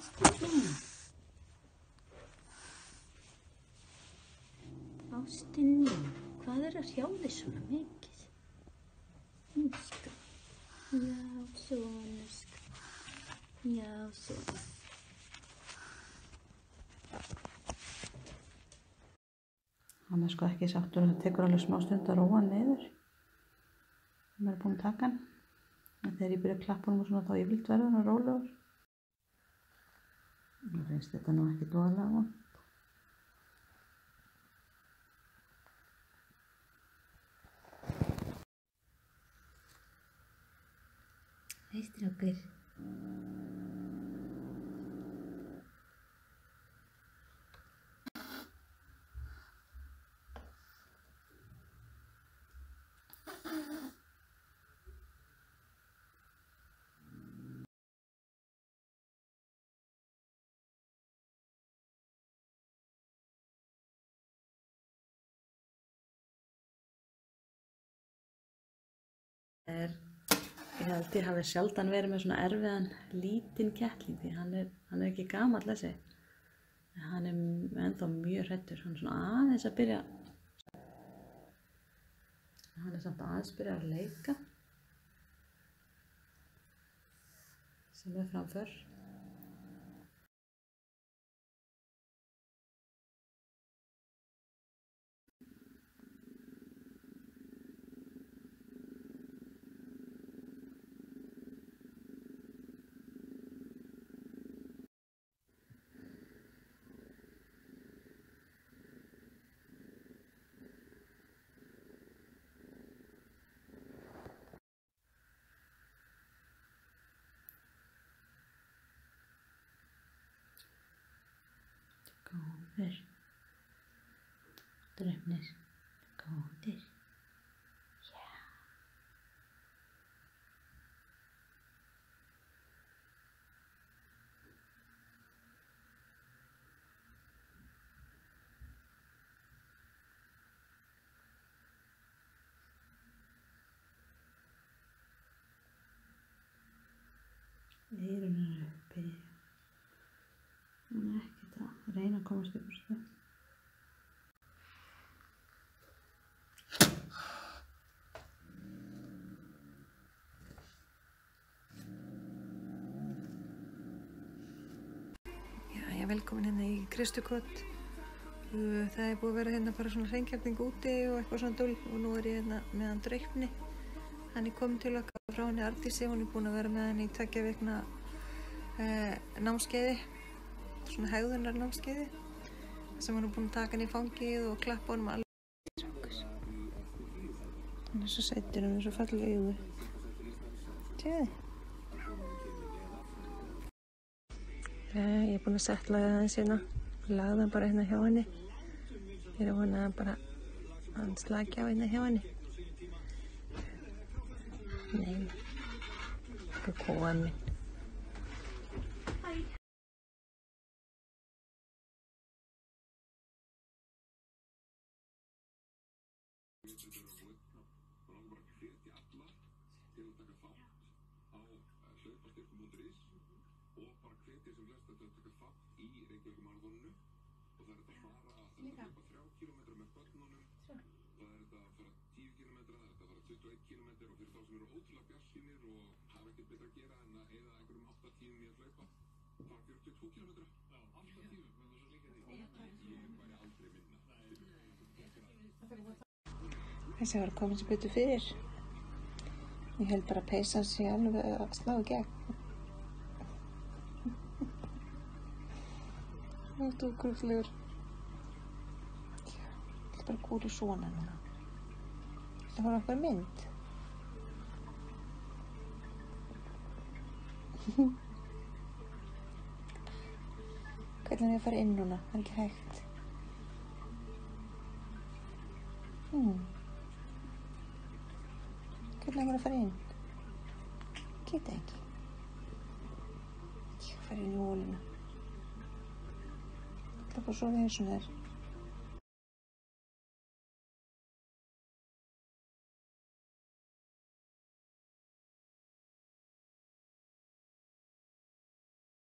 Ástin mín. Ástin mín, hvað að hrjá þig svona mikið? Sko. Já, svona, sko. Já, svona. Hann sko ekki sáttur, það tekur alveg smá stund að róa hann niður. Hann búinn að taka hann. En þegar ég byrja að klappa hann og svona þá yfirleitt verður hann rólegur. Mér finnst þetta nú ekki voðalega vont. Hei strákur. Ég held ég hafi sjaldan verið með svona erfiðan lítinn kettling því hann er ekki gamall þessi. Hann er ennþá mjög hræddur, hann er svona aðeins að byrja. Hann er samt aðeins byrja að leika. Sem er framför. Góður, draumnir, góðir, já. Eyrun eru uppi. Hún er ekkert að reyna að komast upp úr þessu. Já, velkomin hérna í Kristukot. Það er búið að vera hérna bara svona hreingerning úti og eitthvað svona dul og nú er ég hérna með hann Draupni. Hann er komin til okkar frá henni Arndísi, hún er búin að vera með henni í 2 vikna námskeiði. Svona hegðunarnámskeiði sem hann er búinn að taka hann í fangið og klappa honum alveg. Hann er svo sætur, hann er svo falleg augu. Sjáðu. Ég er búinn að setla það aðeins hérna. Lagði hann bara hérna hjá henni. Ég er að vona að bara hann slaki á hérna hjá henni. Nei, ekki kóan minn. Þessi var að koma sér betur fyrir. Ég held bara að peysan sé alveg að slá í gegn. Það er dúkruflegur. Ég ætla bara að kúra svona núna. Það var okkar mynd. Hvernig er ég að fara inn núna? Það er ekki hægt. Hvernig er að fara inn? Geta ekki. Ég fara inn í hóluna. Það er bara svo eins og það er.